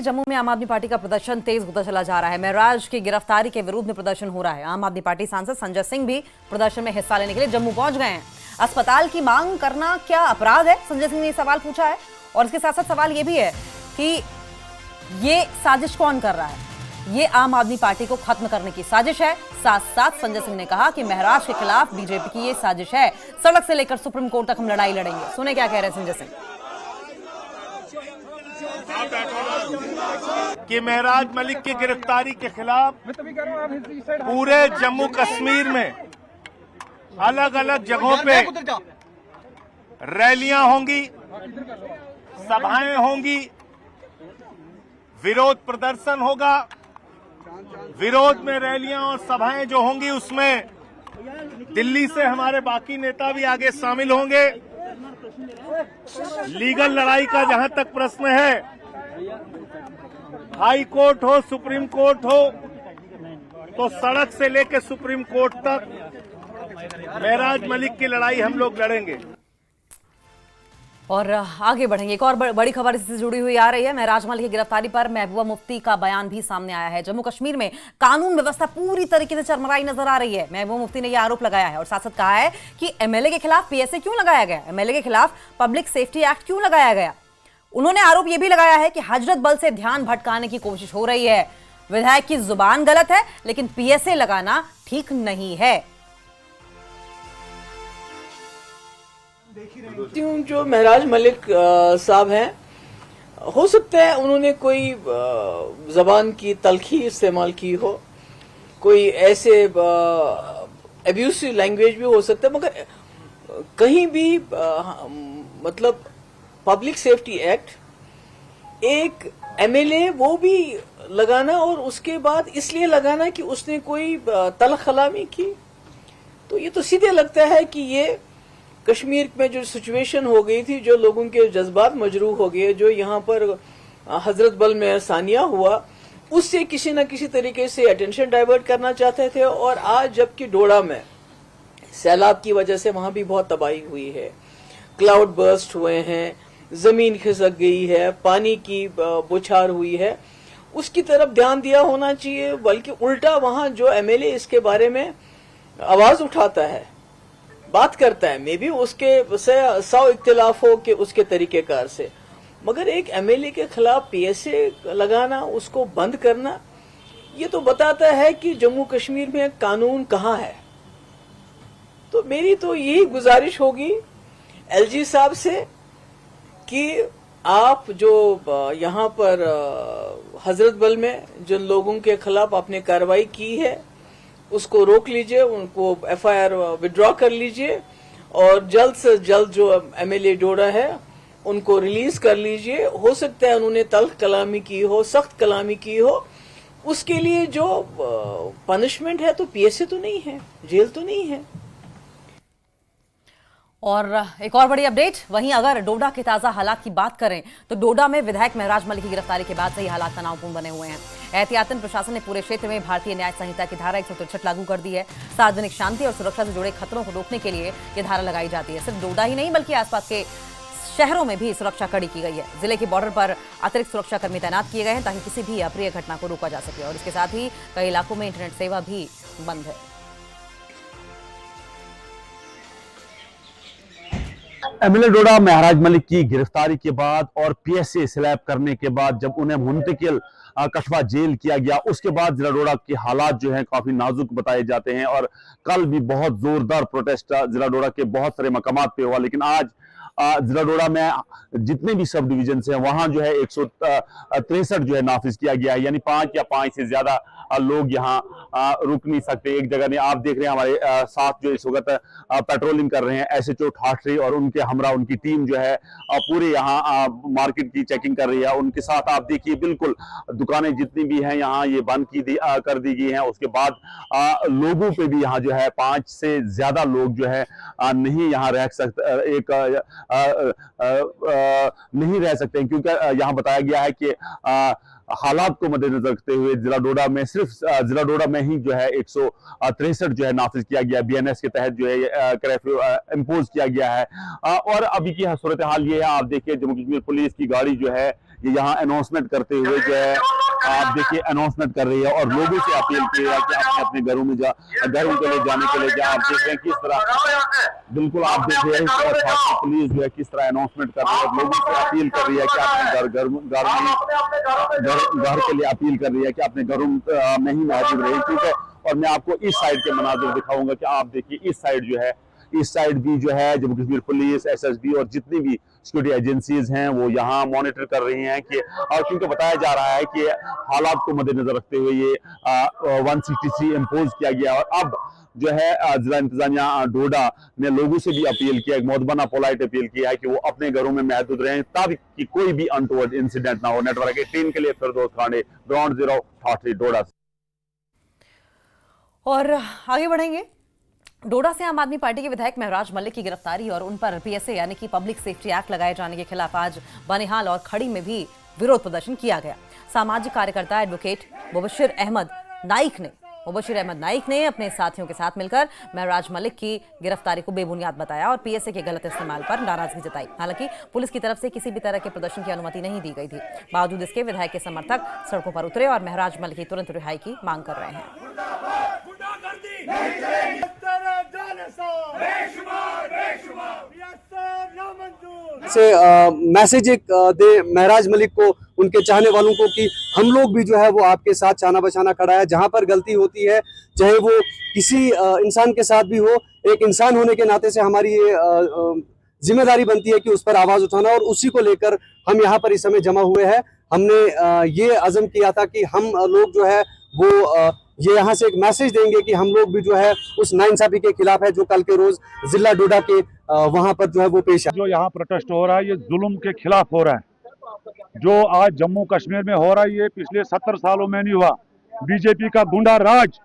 जम्मू में आम आदमी पार्टी का प्रदर्शन तेज होता चला जा रहा है। महराज की गिरफ्तारी के विरोध में प्रदर्शन हो रहा है। आम आदमी पार्टी सांसद संजय सिंह भी प्रदर्शन में हिस्सा लेने के लिए जम्मू पहुंच गए हैं। अस्पताल की मांग करना क्या अपराध है, संजय सिंह ने सवाल पूछा है। और इसके साथ साथ सवाल यह भी है कि ये साजिश कौन कर रहा है। ये आम आदमी पार्टी को खत्म करने की साजिश है। साथ साथ संजय सिंह ने कहा कि महराज के खिलाफ बीजेपी की ये साजिश है। सड़क से लेकर सुप्रीम कोर्ट तक हम लड़ाई लड़ेंगे। सुने क्या कह रहे हैं संजय सिंह। कि महराज मलिक की गिरफ्तारी के खिलाफ पूरे जम्मू कश्मीर में अलग अलग जगहों पे रैलियां होंगी, सभाएं होंगी, विरोध प्रदर्शन होगा। विरोध में रैलियां और सभाएं जो होंगी उसमें दिल्ली से हमारे बाकी नेता भी आगे शामिल होंगे। लीगल लड़ाई का जहां तक प्रश्न है, हाई कोर्ट हो, सुप्रीम कोर्ट हो, तो सड़क से लेकर सुप्रीम कोर्ट तक महराज मलिक की लड़ाई हम लोग लड़ेंगे और आगे बढ़ेंगे। एक और बड़ी खबर इससे जुड़ी हुई आ रही है। महराज मलिक की गिरफ्तारी पर महबूबा मुफ्ती का बयान भी सामने आया है। जम्मू कश्मीर में कानून व्यवस्था पूरी तरीके से चरमराई नजर आ रही है। महबूबा मुफ्ती ने यह आरोप लगाया है और साथ साथ कहा है कि एमएलए के खिलाफ पीएसए क्यों लगाया गया, एमएलए के खिलाफ पब्लिक सेफ्टी एक्ट क्यों लगाया गया। उन्होंने आरोप यह भी लगाया है कि हजरत बल से ध्यान भटकाने की कोशिश हो रही है। विधायक की जुबान गलत है लेकिन पीएसए लगाना ठीक नहीं है। जो महराज मलिक साहब हैं, हो सकता है उन्होंने कोई जबान की तलखी इस्तेमाल की हो, कोई ऐसे एब्यूसिव लैंग्वेज भी हो सकता है, मगर कहीं भी मतलब पब्लिक सेफ्टी एक्ट एक एमएलए वो भी लगाना और उसके बाद इसलिए लगाना कि उसने कोई तलख कलामी की, तो ये तो सीधे लगता है कि ये कश्मीर में जो सिचुएशन हो गई थी, जो लोगों के जज्बात मजरूह हो गए, जो यहाँ पर हजरत बल में सानिया हुआ, उससे किसी न किसी तरीके से अटेंशन डाइवर्ट करना चाहते थे। और आज जबकि डोडा में सैलाब की वजह से वहां भी बहुत तबाही हुई है, क्लाउड बर्स्ट हुए हैं, जमीन खिसक गई है, पानी की बौछार हुई है, उसकी तरफ ध्यान दिया होना चाहिए। बल्कि उल्टा वहां जो एमएलए इसके बारे में आवाज उठाता है, बात करता है, मे बी उसके से 100 इख्तिलाफ हो कि उसके तरीकेकार से, मगर एक एमएलए के खिलाफ पीएसए लगाना, उसको बंद करना, ये तो बताता है कि जम्मू कश्मीर में कानून कहाँ है। तो मेरी तो यही गुजारिश होगी एलजी साहब से कि आप जो यहाँ पर हजरत बल में जिन लोगों के खिलाफ आपने कार्रवाई की है उसको रोक लीजिए, उनको एफआईआर विड्रॉ कर लीजिए और जल्द से जल्द जो एमएलए डोडा है उनको रिलीज कर लीजिए। हो सकता है उन्होंने तल्ख कलामी की हो, सख्त कलामी की हो, उसके लिए जो पनिशमेंट है तो पीएसए तो नहीं है, जेल तो नहीं है। और एक और बड़ी अपडेट, वहीं अगर डोडा के ताजा हालात की बात करें तो डोडा में विधायक महराज मलिक की गिरफ्तारी के बाद से ही हालात तनावपूर्ण बने हुए हैं। एहतियातन प्रशासन ने पूरे क्षेत्र में भारतीय न्याय संहिता की धारा 163 लागू कर दी है। सार्वजनिक शांति और सुरक्षा से जुड़े खतरों को रोकने के लिए यह धारा लगाई जाती है। सिर्फ डोडा ही नहीं बल्कि आसपास के शहरों में भी सुरक्षा कड़ी की गई है। जिले के बॉर्डर पर अतिरिक्त सुरक्षा कर्मी तैनात किए गए हैं ताकि किसी भी अप्रिय घटना को रोका जा सके। और इसके साथ ही कई इलाकों में इंटरनेट सेवा भी बंद है। एमएलए डोडा महराज मलिक की गिरफ्तारी के बाद और पीएसए स्लैब करने के बाद जब उन्हें मुंतकिल कठवा जेल किया गया, उसके बाद जिला डोडा के हालात जो हैं काफी नाजुक बताए जाते हैं। और कल भी बहुत जोरदार प्रोटेस्ट जिला डोडा के बहुत सारे मकामात पे हुआ, लेकिन आज जिला डोडा में जितने भी सब डिवीजन हैं वहां जो है 163 जो है नाफिज किया गया है, यानी 5 या 5 से ज्यादा लोग यहाँ रुक नहीं सकते एक जगह नहीं। आप देख रहे हैं हमारे साथ जो इस वक्त पेट्रोलिंग कर रहे हैं एसएचओ ठाठरी और उनके हमरा उनकी टीम जो है पूरे यहाँ मार्केट की चेकिंग कर रही है। उनके साथ आप देखिए बिल्कुल दुकानें जितनी भी हैं यहाँ ये बंद कर दी गई हैं। उसके बाद लोगों पे भी यहाँ जो है 5 से ज्यादा लोग जो है नहीं यहाँ रह सकते, नहीं रह सकते हैं, क्योंकि यहाँ बताया गया है कि हालात को मद्देनजर रखते हुए जिला डोडा में सिर्फ जिला डोडा में ही जो है 163 जो है नाफिज किया गया, बीएनएस के तहत जो है कर्फ्यू इम्पोज किया गया है। और अभी की सूरत हाल ये है, आप देखिए जम्मू कश्मीर पुलिस की गाड़ी जो है ये यहाँ अनाउंसमेंट करते हुए जो है आप देखिए अनाउंसमेंट कर रही है और लोगों से अपील की है कि अपने अपने घरों में घरों के लिए जाने के लिए आप देख रहे हैं किस तरह बिल्कुल आप देख रहे हैं पुलिस जो है किस तरह अनाउंसमेंट कर रही है, लोगों से अपील कर रही है कि अपने घर के लिए अपील कर रही है कि अपने घरों में ही मौजूद रहे। क्योंकि और मैं आपको इस साइड के मनाजिर दिखाऊंगा कि आप देखिए इस साइड जो है, इस साइड भी जो है जम्मू कश्मीर पुलिस, एसएसबी और जितनी भी सिक्योरिटी एजेंसीज हैं वो यहाँ मॉनिटर कर रही हैं कि और क्योंकि बताया जा रहा है कि हालात को मद्देनजर रखते हुए ये 163 इम्पोज किया गया। और अब जो है जिला इंतजामिया डोडा ने लोगों से भी अपील किया, एक मोहतबाना पोलाइट अपील किया है कि वो अपने घरों में महदूद रहें ताकि कोई भी अनटोवर्ड इंसिडेंट ना हो। नेटवर्क 18 के लिए फिरदौस खांडे, ग्राउंड जीरो, ठाठरी, डोडा। और आगे बढ़ेंगे। डोडा से आम आदमी पार्टी के विधायक महराज मलिक की गिरफ्तारी और उन पर पीएसए यानी कि पब्लिक सेफ्टी एक्ट लगाए जाने के खिलाफ आज बनिहाल और खड़ी में भी विरोध प्रदर्शन किया गया। सामाजिक कार्यकर्ता एडवोकेट मुबशिर अहमद नाइक ने अपने साथियों के साथ मिलकर महराज मलिक की गिरफ्तारी को बेबुनियाद बताया और पीएसए के गलत इस्तेमाल पर नाराजगी जताई। हालांकि पुलिस की तरफ से किसी भी तरह के प्रदर्शन की अनुमति नहीं दी गई थी। बावजूद इसके विधायक के समर्थक सड़कों पर उतरे और महराज मलिक की तुरंत रिहाई की मांग कर रहे हैं। से मैसेज एक दे महराज मलिक को, उनके चाहने वालों को कि हम लोग भी जो है वो आपके साथ चाना बचाना खड़ा है। जहां पर गलती होती है, चाहे वो किसी इंसान के साथ भी हो, एक इंसान होने के नाते से हमारी ये जिम्मेदारी बनती है कि उस पर आवाज उठाना, और उसी को लेकर हम यहाँ पर इस समय जमा हुए हैं। हमने ये अज़म किया था कि हम लोग जो है वो ये यहाँ से एक मैसेज देंगे कि हम लोग भी जो है उस नाइंसाफी के खिलाफ है जो कल के रोज जिला डोडा के वहाँ पर जो है वो पेश है। जो यहाँ प्रोटेस्ट हो रहा है ये जुल्म के खिलाफ हो रहा है। जो आज जम्मू कश्मीर में हो रहा है ये पिछले 70 सालों में नहीं हुआ। बीजेपी का गुंडा राज,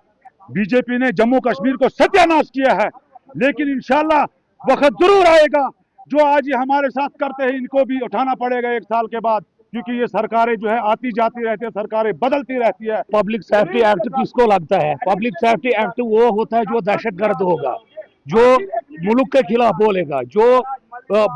बीजेपी ने जम्मू कश्मीर को सत्यानाश किया है, लेकिन इंशाल्लाह वक्त जरूर आएगा जो आज ये हमारे साथ करते हैं इनको भी उठाना पड़ेगा 1 साल के बाद, क्योंकि ये सरकारें जो है आती जाती रहती है, सरकारें बदलती रहती है। पब्लिक सेफ्टी एक्ट किसको लगता है? पब्लिक सेफ्टी एक्ट वो होता है जो दहशतगर्द होगा, जो मुल्क के खिलाफ बोलेगा, जो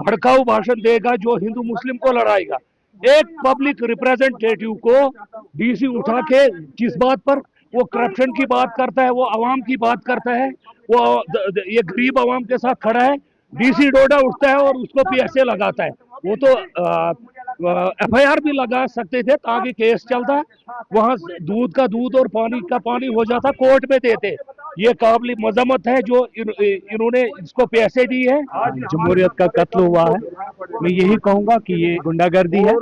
भड़काऊ भाषण देगा, जो हिंदू मुस्लिम को लड़ाएगा। एक पब्लिक रिप्रेजेंटेटिव को डीसी उठा के किस बात पर वो करप्शन की बात करता है, वो अवाम की बात करता है, वो ये गरीब अवाम के साथ खड़ा है। डीसी डोडा उठता है और उसको पीएसए लगाता है। वो तो एफआईआर भी लगा सकते थे ताकि केस चलता, वहां दूध का दूध और पानी का पानी हो जाता, कोर्ट में देते। ये काबिल मजम्मत है जो इन्होंने इसको पैसे दी है। जमहूरियत का कत्ल हुआ है, मैं यही कहूंगा कि ये गुंडागर्दी है।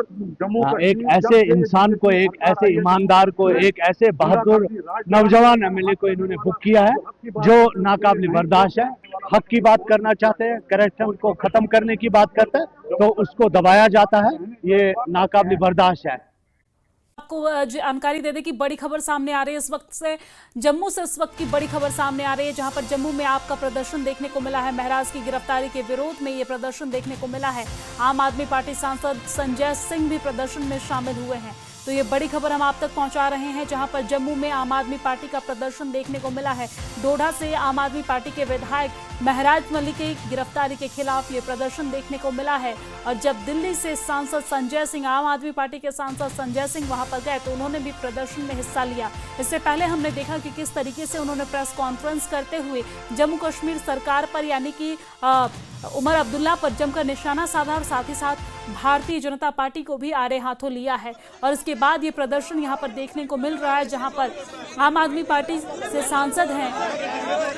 एक ऐसे इंसान को, एक ऐसे ईमानदार को, एक ऐसे बहादुर नौजवान एमएलए को इन्होंने बुक किया है जो नाकाबिल बर्दाश्त है। हक की बात करना चाहते हैं, करप्शन को खत्म करने की बात करते हैं तो उसको दबाया जाता है, ये नाकाबिल बर्दाश्त है। आपको जानकारी दे दें कि बड़ी खबर सामने आ रही है इस वक्त से जम्मू से। इस वक्त की बड़ी खबर सामने आ रही है जहां पर जम्मू में आपका प्रदर्शन देखने को मिला है। महराज की गिरफ्तारी के विरोध में ये प्रदर्शन देखने को मिला है। आम आदमी पार्टी सांसद संजय सिंह भी प्रदर्शन में शामिल हुए हैं। तो ये बड़ी खबर हम आप तक पहुंचा रहे हैं जहां पर जम्मू में आम आदमी पार्टी का प्रदर्शन देखने को मिला है। डोडा से आम आदमी पार्टी के विधायक महराज मलिक की गिरफ्तारी के खिलाफ ये प्रदर्शन देखने को मिला है। और जब दिल्ली से सांसद संजय सिंह, आम आदमी पार्टी के सांसद संजय सिंह वहां पर गए तो उन्होंने भी प्रदर्शन में हिस्सा लिया। इससे पहले हमने देखा कि किस तरीके से उन्होंने प्रेस कॉन्फ्रेंस करते हुए जम्मू कश्मीर सरकार पर यानी कि उमर अब्दुल्ला पर जमकर निशाना साधा और साथ ही साथ भारतीय जनता पार्टी को भी आड़े हाथों लिया है। और इसके बाद ये प्रदर्शन यहाँ पर देखने को मिल रहा है जहाँ पर आम आदमी पार्टी से सांसद हैं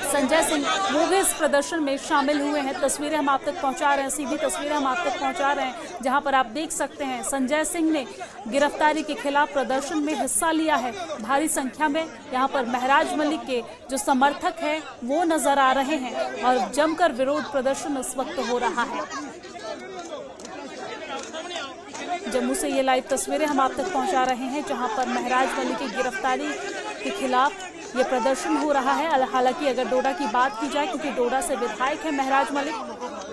संजय सिंह, वो भी इस प्रदर्शन में शामिल हुए हैं। तस्वीरें हम आप तक पहुँचा रहे हैं, सीधी तस्वीरें हम आप तक पहुँचा रहे हैं जहाँ पर आप देख सकते हैं संजय सिंह ने गिरफ्तारी के खिलाफ प्रदर्शन में हिस्सा लिया है। भारी संख्या में यहाँ पर महराज मलिक के जो समर्थक हैं वो नजर आ रहे हैं और जमकर विरोध प्रदर्शन इस वक्त हो रहा है। जम्मू से ये लाइव तस्वीरें हम आप तक पहुंचा रहे हैं जहां पर महराज मलिक की गिरफ्तारी के खिलाफ ये प्रदर्शन हो रहा है। हालांकि अगर डोडा की बात की जाए, क्योंकि डोडा से विधायक है महराज मलिक,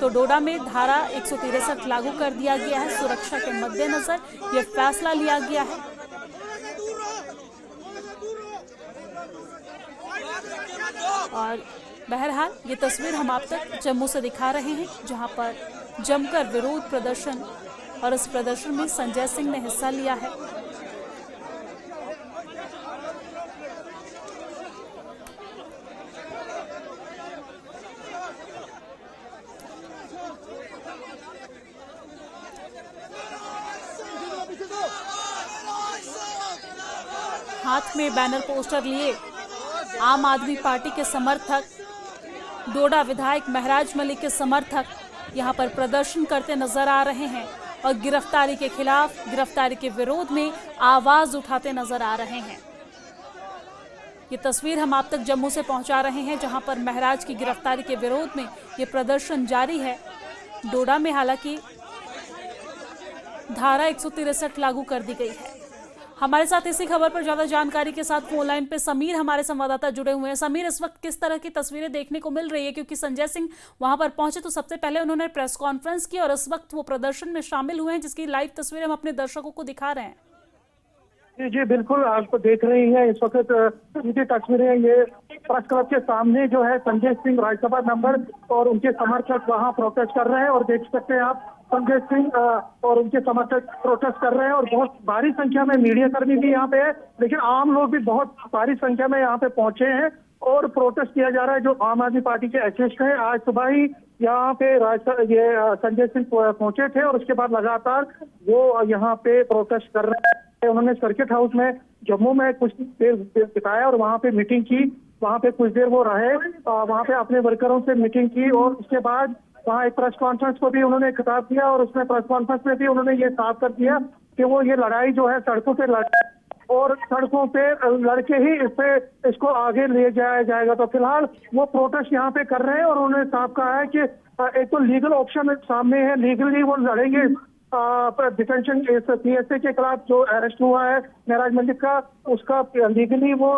तो डोडा में धारा 163 लागू कर दिया गया है। सुरक्षा के मद्देनजर ये फैसला लिया गया है। और बहरहाल ये तस्वीर हम आप तक जम्मू से दिखा रहे हैं जहां पर जमकर विरोध प्रदर्शन और इस प्रदर्शन में संजय सिंह ने हिस्सा लिया है। हाथ में बैनर पोस्टर लिए आम आदमी पार्टी के समर्थक, डोडा विधायक महराज मलिक के समर्थक यहां पर प्रदर्शन करते नजर आ रहे हैं और गिरफ्तारी के खिलाफ, गिरफ्तारी के विरोध में आवाज उठाते नजर आ रहे हैं। ये तस्वीर हम आप तक जम्मू से पहुंचा रहे हैं, जहां पर महराज की गिरफ्तारी के विरोध में ये प्रदर्शन जारी है। डोडा में हालांकि धारा 163 लागू कर दी गई है। हमारे साथ इसी खबर पर ज्यादा जानकारी के साथ फोन लाइन पे समीर हमारे संवाददाता जुड़े हुए हैं। समीर, इस वक्त किस तरह की तस्वीरें देखने को मिल रही है, क्योंकि संजय सिंह वहां पर पहुंचे तो सबसे पहले उन्होंने प्रेस कॉन्फ्रेंस की और इस वक्त वो प्रदर्शन में शामिल हुए हैं, जिसकी लाइव तस्वीरें हम अपने दर्शकों को दिखा रहे हैं। जी बिल्कुल, आपको देख रही हैं इस वक्त ये तस्वीरें, ये प्रेस क्लब के सामने जो है संजय सिंह राज्यसभा मेंबर और उनके समर्थक वहां प्रोटेस्ट कर रहे हैं और देख सकते हैं आप संजय सिंह और उनके समर्थक प्रोटेस्ट कर रहे हैं और बहुत भारी संख्या में मीडिया कर्मी भी यहाँ पे है, लेकिन आम लोग भी बहुत भारी संख्या में यहाँ पे पहुंचे हैं और प्रोटेस्ट किया जा रहा है। जो आम आदमी पार्टी के अध्यक्ष हैं, आज सुबह ही यहाँ पे ये संजय सिंह पहुंचे थे और उसके बाद लगातार वो यहाँ पे प्रोटेस्ट कर रहे हैं। उन्होंने सर्किट हाउस में जम्मू में कुछ देर बिताया और वहाँ पे मीटिंग की, वहाँ पे कुछ देर वो रहे, वहाँ पे अपने वर्करों से मीटिंग की और उसके बाद वहाँ एक प्रेस कॉन्फ्रेंस को भी उन्होंने खिताब किया और उसमें प्रेस कॉन्फ्रेंस में भी उन्होंने ये साफ कर दिया कि वो ये लड़ाई जो है सड़कों पे लड़ाई और सड़कों पे लड़के ही इसको आगे ले जाया जाएगा। तो फिलहाल वो प्रोटेस्ट यहाँ पे कर रहे हैं और उन्होंने साफ कहा है कि एक तो लीगल ऑप्शन सामने है, लीगली वो लड़ेंगे डिटेंशन पीएसए के खिलाफ जो अरेस्ट हुआ है महराज मलिक का, उसका लीगली वो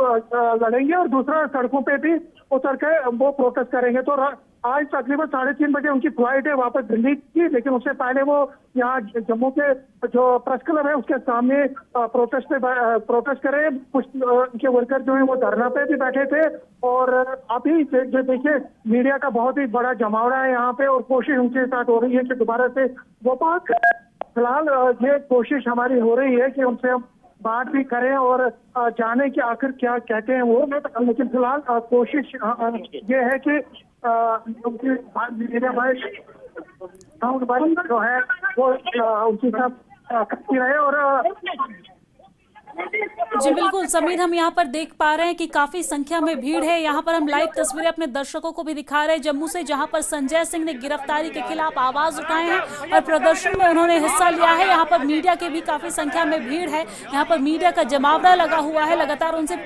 लड़ेंगे और दूसरा सड़कों पे भी उतर के वो प्रोटेस्ट करेंगे। तो आज तकरीबन 3:30 बजे उनकी फ्लाइट है वापस दिल्ली की, लेकिन उससे पहले वो यहाँ जम्मू के जो प्रेस क्लब है उसके सामने प्रोटेस्ट करे। कुछ उनके वर्कर जो है वो धरना पे भी बैठे थे और अभी जो देखिए मीडिया का बहुत ही बड़ा जमावड़ा है यहाँ पे और कोशिश उनके साथ हो रही है कि दोबारा से वो बात, फिलहाल ये कोशिश हमारी हो रही है कि उनसे हम बात भी करें और जाने कि आखिर क्या कहते हैं वो, लेकिन फिलहाल कोशिश ये है कि उनकी मीडिया भाई जो है वो उनकी साथ करती रहे। और जी बिल्कुल समीर, हम यहाँ पर देख पा रहे हैं कि काफी संख्या में भीड़ है। यहाँ पर हम लाइव तस्वीरें अपने दर्शकों को भी दिखा रहे हैं जम्मू से, जहाँ पर संजय सिंह ने गिरफ्तारी के खिलाफ आवाज उठाए हैं और प्रदर्शन में उन्होंने हिस्सा लिया है। यहाँ पर मीडिया की भी काफी संख्या में भीड़ है, यहाँ पर मीडिया का जमावड़ा लगा हुआ है, लगातार उनसे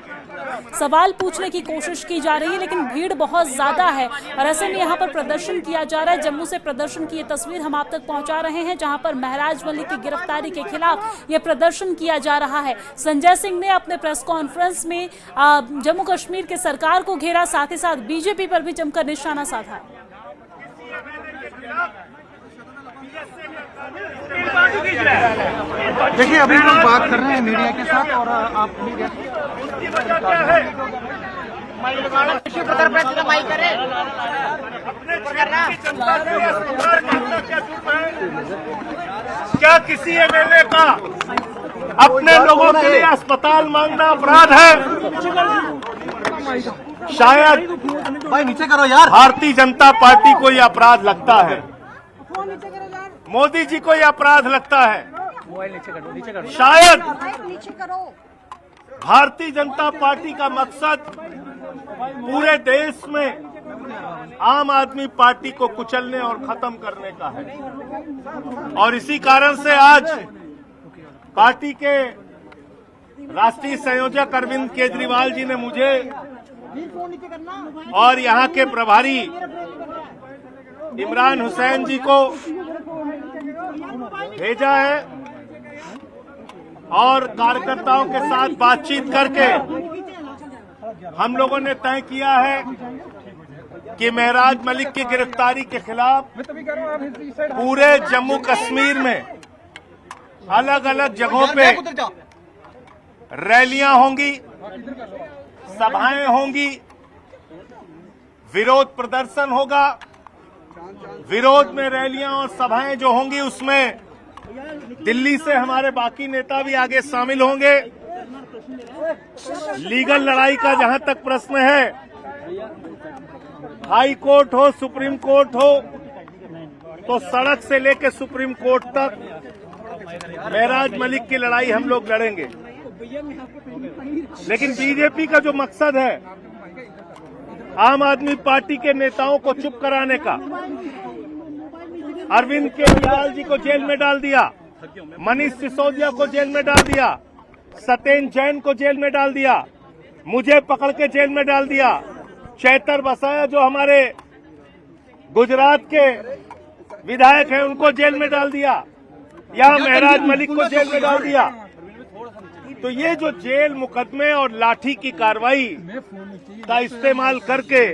सवाल पूछने की कोशिश की जा रही है, लेकिन भीड़ बहुत ज्यादा है और ऐसे में यहाँ पर प्रदर्शन किया जा रहा है। जम्मू से प्रदर्शन की ये तस्वीर हम आप तक पहुंचा रहे हैं, जहाँ पर महराज मलिक की गिरफ्तारी के खिलाफ ये प्रदर्शन किया जा रहा है। संजय सिंह ने अपने प्रेस कॉन्फ्रेंस में जम्मू कश्मीर के सरकार को घेरा, साथ ही साथ बीजेपी पर भी जमकर निशाना साधा। देखिए अभी लोग बात कर रहे हैं मीडिया के साथ और आप क्या किसी एमएलए का अपने लोगों के लिए अस्पताल मांगना अपराध है? शायद भाई नीचे करो यार। भारतीय जनता पार्टी को यह अपराध लगता है, मोदी जी को यह अपराध लगता है। शायद भारतीय जनता पार्टी का मकसद पूरे देश में आम आदमी पार्टी को कुचलने और खत्म करने का है और इसी कारण से आज पार्टी के राष्ट्रीय संयोजक अरविंद केजरीवाल जी ने मुझे और यहाँ के प्रभारी इमरान हुसैन जी को भेजा है और कार्यकर्ताओं के साथ बातचीत करके हम लोगों ने तय किया है कि महराज मलिक की गिरफ्तारी के खिलाफ पूरे जम्मू कश्मीर में अलग अलग जगहों पे रैलियां होंगी, सभाएं होंगी, विरोध प्रदर्शन होगा। विरोध में रैलियां और सभाएं जो होंगी उसमें दिल्ली से हमारे बाकी नेता भी आगे शामिल होंगे। लीगल लड़ाई का जहां तक प्रश्न है, हाई कोर्ट हो, सुप्रीम कोर्ट हो, तो सड़क से लेकर सुप्रीम कोर्ट तक महराज मलिक की लड़ाई हम लोग लड़ेंगे। लेकिन बीजेपी का जो मकसद है आम आदमी पार्टी के नेताओं को चुप कराने का, अरविंद केजरीवाल जी को जेल में डाल दिया, मनीष सिसोदिया को जेल में डाल दिया, सत्येंद्र जैन को जेल में डाल दिया, मुझे पकड़ के जेल में डाल दिया, चैतर बसाया जो हमारे गुजरात के विधायक हैं उनको जेल में डाल दिया, यहां महराज मलिक को जेल में डाल दिया। तो ये जो जेल मुकदमे और लाठी की कार्रवाई का इस्तेमाल करके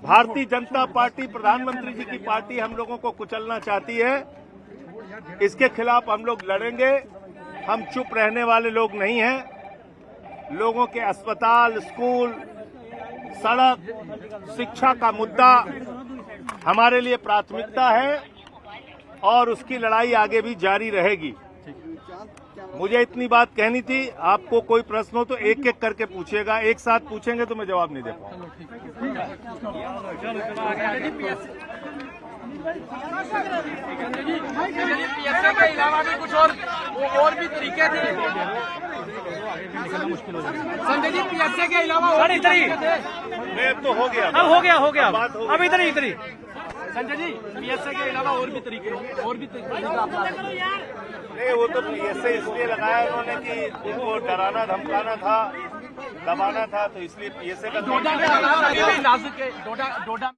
भारतीय जनता पार्टी, प्रधानमंत्री जी की पार्टी हम लोगों को कुचलना चाहती है, इसके खिलाफ हम लोग लड़ेंगे। हम चुप रहने वाले लोग नहीं हैं। लोगों के अस्पताल, स्कूल, सड़क, शिक्षा का मुद्दा हमारे लिए प्राथमिकता है और उसकी लड़ाई आगे भी जारी रहेगी। मुझे इतनी बात कहनी थी। आपको कोई प्रश्न हो तो एक एक करके पूछिएगा, एक साथ पूछेंगे तो मैं जवाब नहीं दे पाऊंगा। पीएसए के अलावा भी कुछ और भी तरीके थे संजय जी, पीएसए के अलावा और इधर ही तो हो गया, हो गया बात हो अब इधर ही संजय जी, पीएसए के अलावा और भी तरीके नहीं, वो तो पीएसए इसलिए लगाया उन्होंने कि उनको डराना धमकाना था, दबाना था, तो इसलिए पीएसए का डोडा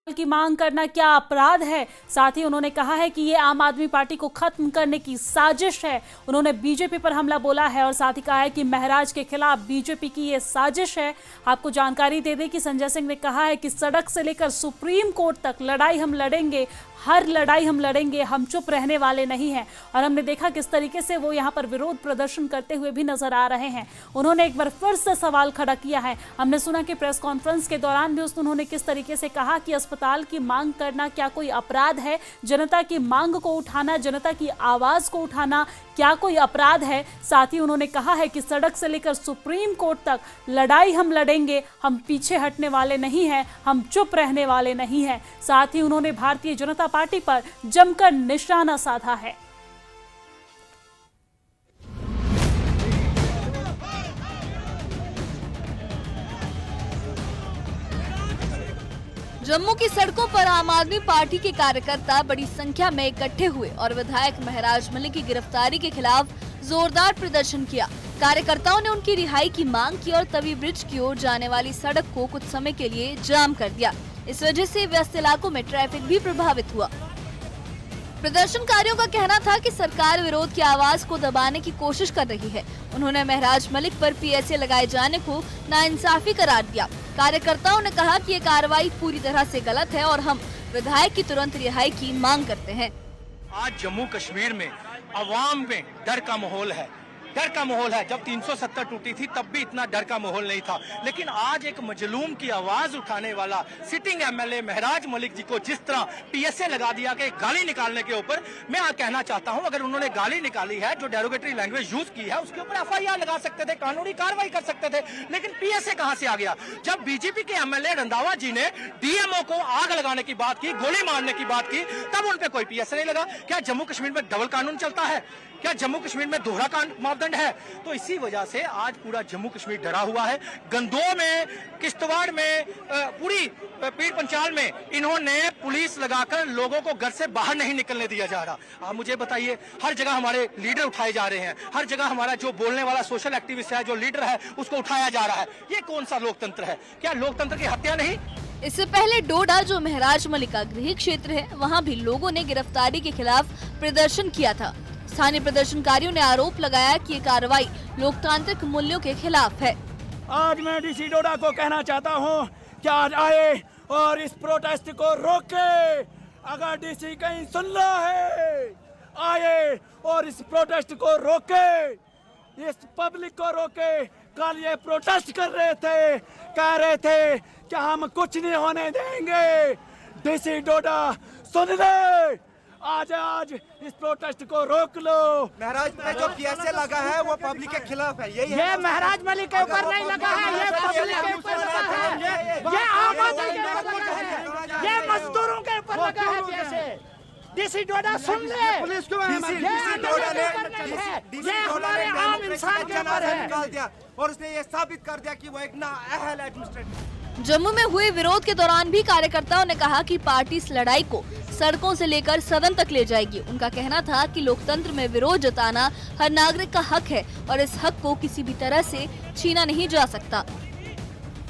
की मांग करना क्या अपराध है। साथ ही उन्होंने कहा है कि ये आम आदमी पार्टी को खत्म करने की साजिश है। उन्होंने बीजेपी पर हमला बोला है और साथ ही कहा है कि महराज के खिलाफ बीजेपी की ये साजिश है। आपको जानकारी दे दें कि संजय सिंह ने कहा है कि सड़क से लेकर सुप्रीम कोर्ट तक लड़ाई हम लड़ेंगे, हर लड़ाई हम लड़ेंगे, हम चुप रहने वाले नहीं हैं। और हमने देखा किस तरीके से वो यहाँ पर विरोध प्रदर्शन करते हुए भी नजर आ रहे हैं। उन्होंने एक बार फिर से सवाल खड़ा किया है। हमने सुना कि प्रेस कॉन्फ्रेंस के दौरान भी उन्होंने किस तरीके से कहा कि अस्पताल की मांग करना क्या कोई अपराध है, जनता की मांग को उठाना, जनता की आवाज को उठाना क्या कोई अपराध है। साथ ही उन्होंने कहा है कि सड़क से लेकर सुप्रीम कोर्ट तक लड़ाई हम लड़ेंगे, हम पीछे हटने वाले नहीं हैं, हम चुप रहने वाले नहीं हैं। साथ ही उन्होंने भारतीय जनता पार्टी पर जमकर निशाना साधा है। जम्मू की सड़कों पर आम आदमी पार्टी के कार्यकर्ता बड़ी संख्या में इकट्ठे हुए और विधायक महराज मलिक की गिरफ्तारी के खिलाफ जोरदार प्रदर्शन किया। कार्यकर्ताओं ने उनकी रिहाई की मांग की और तवी ब्रिज की ओर जाने वाली सड़क को कुछ समय के लिए जाम कर दिया। इस वजह से व्यस्त इलाकों में ट्रैफिक भी प्रभावित हुआ। प्रदर्शनकारियों का कहना था कि सरकार विरोध की आवाज को दबाने की कोशिश कर रही है। उन्होंने महराज मलिक पर पीएसए लगाए जाने को नाइंसाफी करार दिया। कार्यकर्ताओं ने कहा कि ये कार्रवाई पूरी तरह से गलत है और हम विधायक की तुरंत रिहाई की मांग करते हैं। आज जम्मू कश्मीर में अवाम में डर का माहौल है, डर का माहौल है। जब 370 टूटी थी तब भी इतना डर का माहौल नहीं था, लेकिन आज एक मजलूम की आवाज उठाने वाला सिटिंग एमएलए महराज मलिक जी को जिस तरह पीएसए लगा दिया कि गाली निकालने के ऊपर, मैं कहना चाहता हूं अगर उन्होंने गाली निकाली है, जो डेरोगेटरी लैंग्वेज यूज की है, उसके ऊपर एफआईआर लगा सकते थे, कानूनी कार्रवाई कर सकते थे, लेकिन पीएसए कहां से आ गया। जब बीजेपी के एमएलए रंधावा जी ने डीएमओ को आग लगाने की बात की, गोली मारने की बात की, तब उन पे कोई पीएसए नहीं लगा। क्या जम्मू कश्मीर में डबल कानून चलता है? क्या जम्मू कश्मीर में दोहरा मापदंड है? तो इसी वजह से आज पूरा जम्मू कश्मीर डरा हुआ है। गंदोह में, किश्तवाड़ में, पूरी पीर पंचाल में इन्होंने पुलिस लगाकर लोगों को घर से बाहर नहीं निकलने दिया जा रहा। आप मुझे बताइए, हर जगह हमारे लीडर उठाए जा रहे हैं, हर जगह हमारा जो बोलने वाला सोशल एक्टिविस्ट है, जो लीडर है, उसको उठाया जा रहा है। ये कौन सा लोकतंत्र है? क्या लोकतंत्र की हत्या नहीं? इससे पहले डोडा, जो महराज मलिक का गृह क्षेत्र है, वहाँ भी लोगों ने गिरफ्तारी के खिलाफ प्रदर्शन किया था। स्थानीय प्रदर्शनकारियों ने आरोप लगाया कि ये कार्रवाई लोकतांत्रिक मूल्यों के खिलाफ है। आज मैं डीसी डोडा को कहना चाहता हूं कि आज आए और इस प्रोटेस्ट को रोके। अगर डीसी कहीं सुन रहा है, आए और इस प्रोटेस्ट को रोके, इस पब्लिक को रोके। कल ये प्रोटेस्ट कर रहे थे, कह रहे थे कि हम कुछ नहीं होने देंगे। डीसी डोडा सुन ले, आज इस प्रोटेस्ट को रोक लो। महराज में जो पीएसए लगा है वो पब्लिक के खिलाफ है, यही है। ये महराज मलिक के ऊपर नहीं लगा है, ये पब्लिक के ऊपर लगा है, ये आम आदमी के ऊपर लगा है, ये मजदूरों के ऊपर लगा है। पीएसए डीसी डोडा सुन ले, पुलिस को ये हमारे आम इंसान के ऊपर है। निकाल दिया और उसने ये साबित कर दिया कि वो एक नाअहल एडमिनिस्ट्रेटर। जम्मू में हुए विरोध के दौरान भी कार्यकर्ताओं ने कहा कि पार्टी इस लड़ाई को सड़कों से लेकर सदन तक ले जाएगी। उनका कहना था कि लोकतंत्र में विरोध जताना हर नागरिक का हक है और इस हक को किसी भी तरह से छीना नहीं जा सकता।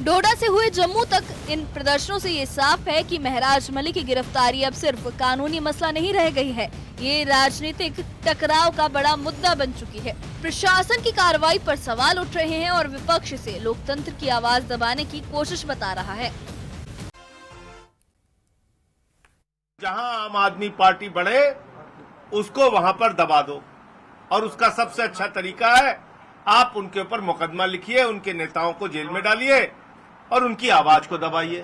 डोडा से हुए जम्मू तक इन प्रदर्शनों से ये साफ है कि महराज मलिक की गिरफ्तारी अब सिर्फ कानूनी मसला नहीं रह गई है, ये राजनीतिक टकराव का बड़ा मुद्दा बन चुकी है। प्रशासन की कार्रवाई पर सवाल उठ रहे हैं और विपक्ष से लोकतंत्र की आवाज दबाने की कोशिश बता रहा है। जहां आम आदमी पार्टी बढ़े उसको वहां पर दबा दो, और उसका सबसे अच्छा तरीका है आप उनके ऊपर मुकदमा लिखिए, उनके नेताओं को जेल में डालिए और उनकी आवाज को दबाइए।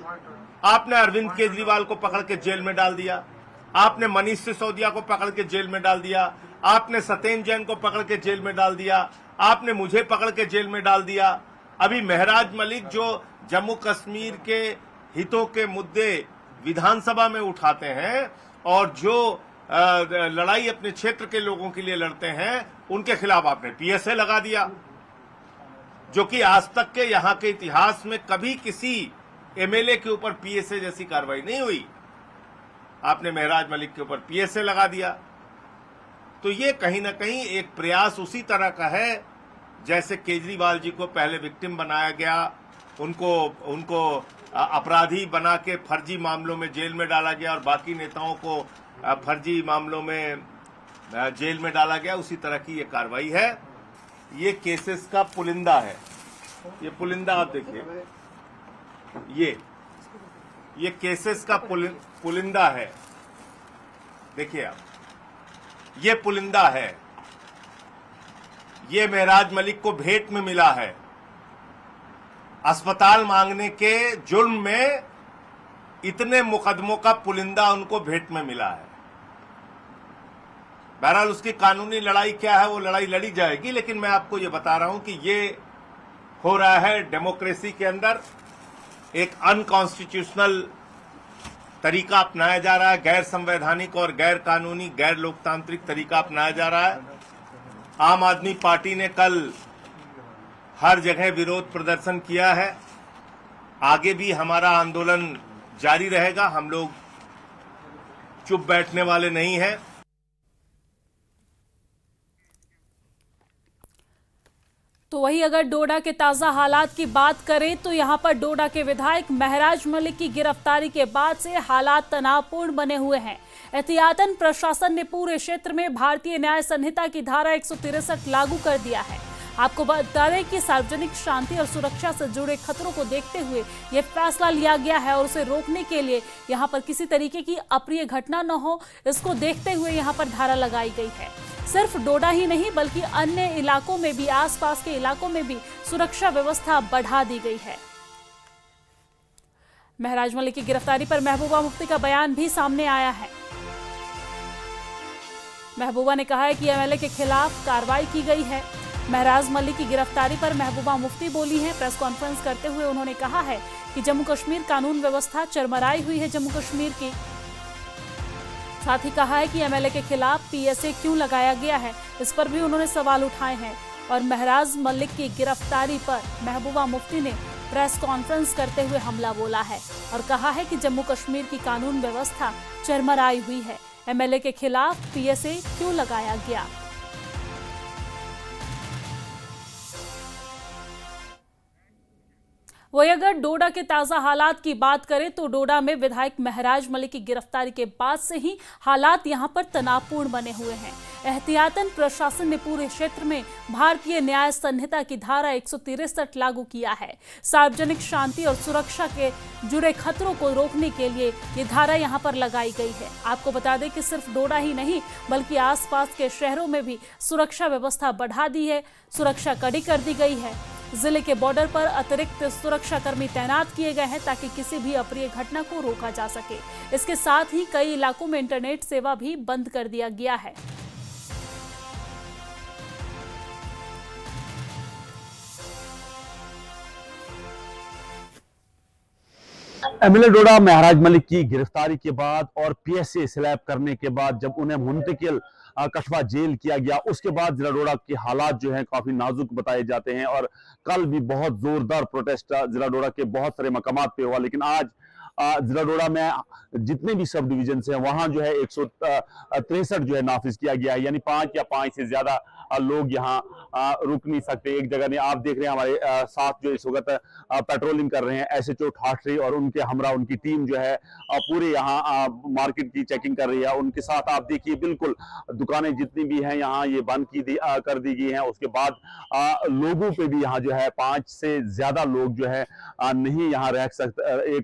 आपने अरविंद केजरीवाल को पकड़ के जेल में डाल दिया, आपने मनीष सिसोदिया को पकड़ के जेल में डाल दिया, आपने सत्येंद्र जैन को पकड़ के जेल में डाल दिया, आपने मुझे पकड़ के जेल में डाल दिया। अभी महराज मलिक जो जम्मू कश्मीर के हितों के मुद्दे विधानसभा में उठाते हैं और जो लड़ाई अपने क्षेत्र के लोगों के लिए लड़ते हैं, उनके खिलाफ आपने पीएसए लगा दिया, जो कि आज तक के यहां के इतिहास में कभी किसी एमएलए के ऊपर पीएसए जैसी कार्रवाई नहीं हुई। आपने महराज मलिक के ऊपर पीएसए लगा दिया। तो ये कहीं ना कहीं एक प्रयास उसी तरह का है जैसे केजरीवाल जी को पहले विक्टिम बनाया गया, उनको अपराधी बना के फर्जी मामलों में जेल में डाला गया और बाकी नेताओं को फर्जी मामलों में जेल में डाला गया। उसी तरह की ये कार्रवाई है। ये केसेस का पुलिंदा है, ये पुलिंदा आप देखिए, ये केसेस का पुलिंदा है। देखिए आप, ये पुलिंदा है, ये महराज मलिक को भेंट में मिला है। अस्पताल मांगने के जुर्म में इतने मुकदमों का पुलिंदा उनको भेंट में मिला है। बहरहाल उसकी कानूनी लड़ाई क्या है वो लड़ाई लड़ी जाएगी, लेकिन मैं आपको ये बता रहा हूं कि ये हो रहा है डेमोक्रेसी के अंदर एक अनकॉन्स्टिट्यूशनल तरीका अपनाया जा रहा है, गैर संवैधानिक और गैर कानूनी गैर लोकतांत्रिक तरीका अपनाया जा रहा है। आम आदमी पार्टी ने कल हर जगह विरोध प्रदर्शन किया है, आगे भी हमारा आंदोलन जारी रहेगा। हम लोग चुप बैठने वाले नहीं हैं। तो वही अगर डोडा के ताजा हालात की बात करें तो यहां पर डोडा के विधायक महराज मलिक की गिरफ्तारी के बाद से हालात तनावपूर्ण बने हुए हैं। एहतियातन प्रशासन ने पूरे क्षेत्र में भारतीय न्याय संहिता की धारा 163 लागू कर दिया है। आपको बता दें कि सार्वजनिक शांति और सुरक्षा से जुड़े खतरों को देखते हुए यह फैसला लिया गया है और उसे रोकने के लिए यहां पर किसी तरीके की अप्रिय घटना न हो, इसको देखते हुए यहां पर धारा लगाई गई है। सिर्फ डोडा ही नहीं बल्कि अन्य इलाकों में भी, आसपास के इलाकों में भी सुरक्षा व्यवस्था बढ़ा दी गई है। महराज मलिक की गिरफ्तारी पर महबूबा मुफ्ती का बयान भी सामने आया है। महबूबा ने कहा है कि एमएलए के खिलाफ कार्रवाई की गई है। महराज मलिक की गिरफ्तारी पर महबूबा मुफ्ती बोली हैं। प्रेस कॉन्फ्रेंस करते हुए उन्होंने कहा है कि जम्मू कश्मीर कानून व्यवस्था चरमराई हुई है जम्मू कश्मीर की। साथ ही कहा है कि एमएलए के खिलाफ पीएसए क्यों लगाया गया है, इस पर भी उन्होंने सवाल उठाए हैं। और महराज मलिक की गिरफ्तारी पर महबूबा मुफ्ती ने प्रेस कॉन्फ्रेंस करते हुए हमला बोला है और कहा है कि जम्मू कश्मीर की कानून व्यवस्था चरमराई हुई है, एमएलए के खिलाफ पीएसए क्यों लगाया गया। वही अगर डोडा के ताजा हालात की बात करें तो डोडा में विधायक महराज मलिक की गिरफ्तारी के बाद से ही हालात यहां पर तनावपूर्ण बने हुए हैं। एहतियातन प्रशासन ने पूरे क्षेत्र में भारतीय न्याय संहिता की धारा 163 लागू किया है। सार्वजनिक शांति और सुरक्षा के जुड़े खतरों को रोकने के लिए ये धारा यहां पर लगाई गई है। आपको बता दें कि सिर्फ डोडा ही नहीं बल्कि आसपास के शहरों में भी सुरक्षा व्यवस्था बढ़ा दी है, सुरक्षा कड़ी कर दी गई है। जिले के बॉर्डर पर अतिरिक्त सुरक्षा कर्मी तैनात किए गए हैं ताकि किसी भी अप्रिय घटना को रोका जा सके। इसके साथ ही कई इलाकों में इंटरनेट सेवा भी बंद कर दिया गया है। एमएलए डोडा महराज मलिक की गिरफ्तारी के बाद और पीएसए स्लैब करने के बाद जब उन्हें मुंतकिल कठवा जेल किया गया, उसके बाद जिला डोडा के हालात जो हैं काफी नाजुक बताए जाते हैं। और कल भी बहुत जोरदार प्रोटेस्ट जिला डोडा के बहुत सारे मकामात पे हुआ, लेकिन आज जिला डोडा में जितने भी सब डिवीजन हैं वहां जो है 163 जो है नाफिज किया गया है, यानी 5 या 5 से ज्यादा लोग यहाँ रुक नहीं सकते एक जगह नहीं। आप देख रहे हैं हमारे साथ जो इस वक्त पेट्रोलिंग कर रहे हैं एसएचओ ठाठरी और उनके हमरा उनकी टीम जो है पूरे यहाँ मार्केट की चेकिंग कर रही है। उनके साथ आप देखिए बिल्कुल दुकानें जितनी भी हैं यहाँ ये बंद कर दी गई हैं। उसके बाद लोगों पे भी यहाँ जो है 5 से ज्यादा लोग जो है नहीं यहाँ रह सकते,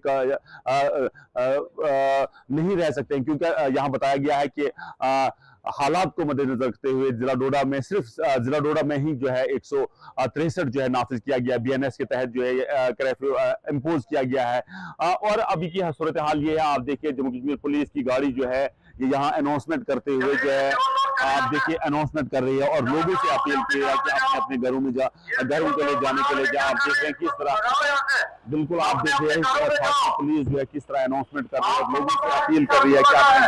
नहीं रह सकते हैं, क्योंकि यहाँ बताया गया है कि हालात को मद्देनजर रखते हुए जिला डोडा में सिर्फ जिला डोडा में ही जो है 163 जो है नाफिज किया गया, बीएनएस के तहत जो है कर्फ्यू इम्पोज किया गया है। और अभी की सूरत हाल ये है, आप देखिए जम्मू कश्मीर पुलिस की गाड़ी जो है ये यहाँ अनाउंसमेंट करते हुए जो है आप देखिए अनाउंसमेंट कर रही है और लोगों से अपील की है कि अपने अपने घरों में घरों के लिए जाने के लिए आप देख रहे हैं किस तरह बिल्कुल आप देख रहे हैं पुलिस जो है किस तरह अनाउंसमेंट कर रही है, लोगों से अपील कर रही है कि अपने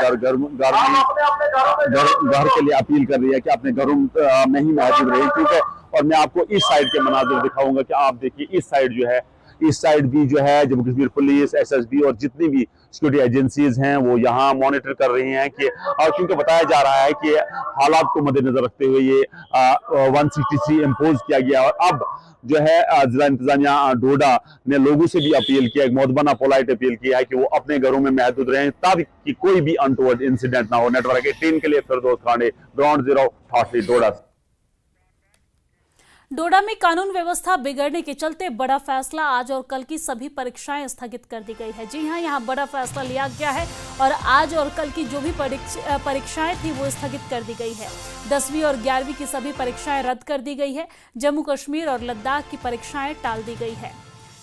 घर के लिए अपील कर रही है कि अपने घरों में ही मौजूद रहे। क्योंकि और मैं आपको इस साइड के मनाजिर दिखाऊंगा कि आप देखिए इस साइड जो है, इस साइड भी जो है जम्मू कश्मीर पुलिस एसएसबी और जितनी भी सिक्योरिटी एजेंसीज हैं वो यहाँ मॉनिटर कर रही हैं कि और क्योंकि बताया जा रहा है कि हालात को मद्देनजर रखते हुए ये 163 इम्पोज किया गया। और अब जो है जिला इंतजामिया डोडा ने लोगों से भी अपील किया, एक मोदबना पोलाइट अपील किया है कि वो अपने घरों में महदूद रहें ताकि कोई भी अनटोवर्ड इंसिडेंट ना हो। नेटवर्क 18 के लिए फिरदौस खांडे, ग्राउंड जीरो, ठाठरी, डोडा। डोडा में कानून व्यवस्था बिगड़ने के चलते बड़ा फैसला, आज और कल की सभी परीक्षाएं स्थगित कर दी गई है। जी हां, यहां बड़ा फैसला लिया गया है और आज और कल की जो भी परीक्षाएं थी वो स्थगित कर दी गई है। 10वीं और 11वीं की सभी परीक्षाएं रद्द कर दी गई है। जम्मू कश्मीर और लद्दाख की परीक्षाएं टाल दी गई है।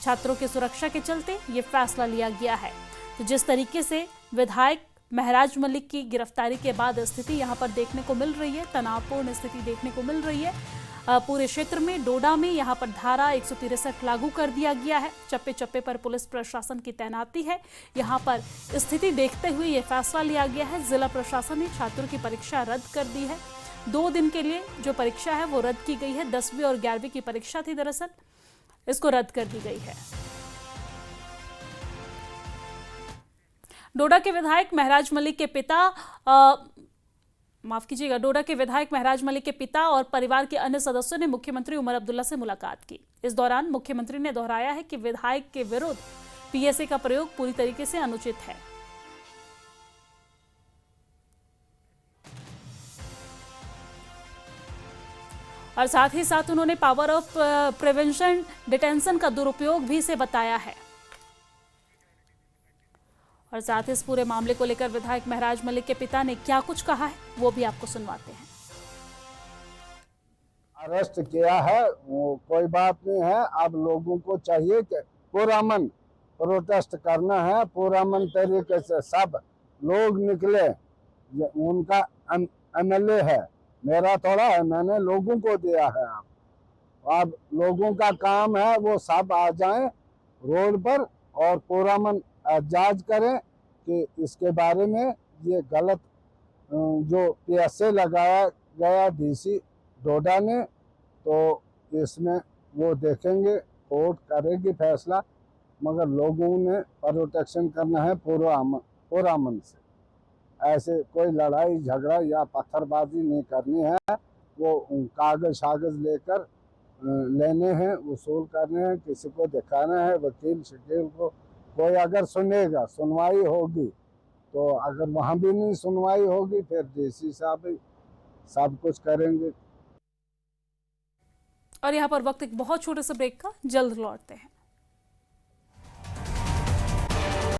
छात्रों की सुरक्षा के चलते ये फैसला लिया गया है। तो जिस तरीके से विधायक महराज मलिक की गिरफ्तारी के बाद स्थिति यहाँ पर देखने को मिल रही है, तनावपूर्ण स्थिति देखने को मिल रही है पूरे क्षेत्र में। डोडा में यहाँ पर धारा 163 लागू कर दिया गया है। चप्पे चप्पे पर पुलिस प्रशासन की तैनाती है। यहाँ पर स्थिति देखते हुए ये फैसला लिया गया है। जिला प्रशासन ने छात्रों की परीक्षा रद्द कर दी है। 2 दिन के लिए जो परीक्षा है वो रद्द की गई है। 10वीं और 11वीं की परीक्षा थी, दरअसल इसको रद्द कर दी गई है। डोडा के विधायक महराज मलिक के पिता डोडा के विधायक महराज मलिक के पिता और परिवार के अन्य सदस्यों ने मुख्यमंत्री उमर अब्दुल्ला से मुलाकात की। इस दौरान मुख्यमंत्री ने दोहराया है कि विधायक के विरुद्ध पीएसए का प्रयोग पूरी तरीके से अनुचित है। और साथ ही साथ उन्होंने पावर ऑफ प्रिवेंशन डिटेंशन का दुरुपयोग भी इसे बताया है। और साथ ही इस पूरे मामले को लेकर विधायक महराज मलिक के पिता ने क्या कुछ कहा है वो भी आपको सुनवाते हैं। अरेस्ट किया है वो कोई बात नहीं है। अब लोगों को चाहिए कि पुरअमन प्रोटेस्ट करना है, पुरअमन तरीके से सब लोग निकले। उनका एमएलए है, मेरा थोड़ा है, मैंने लोगों को दिया है। अब लोगों का काम है वो सब आ जाएं रोड पर और पुरअमन जांच करें कि इसके बारे में ये गलत जो पीएसए लगाया गया डीसी डोडा ने, तो इसमें वो देखेंगे, कोर्ट करेगी फैसला। मगर लोगों ने प्रोटेक्शन करना है पुरअमन से। ऐसे कोई लड़ाई झगड़ा या पत्थरबाजी नहीं करनी है। वो कागज शागज लेकर लेने हैं, वसूल करने हैं, किसी को दिखाना है, वकील शकील को। कोई अगर सुनेगा, सुनवाई होगी, तो अगर वहाँ भी नहीं सुनवाई होगी फिर डीसी साहब ही सब कुछ करेंगे। और यहाँ पर वक्त एक बहुत छोटे से ब्रेक का, जल्द लौटते हैं।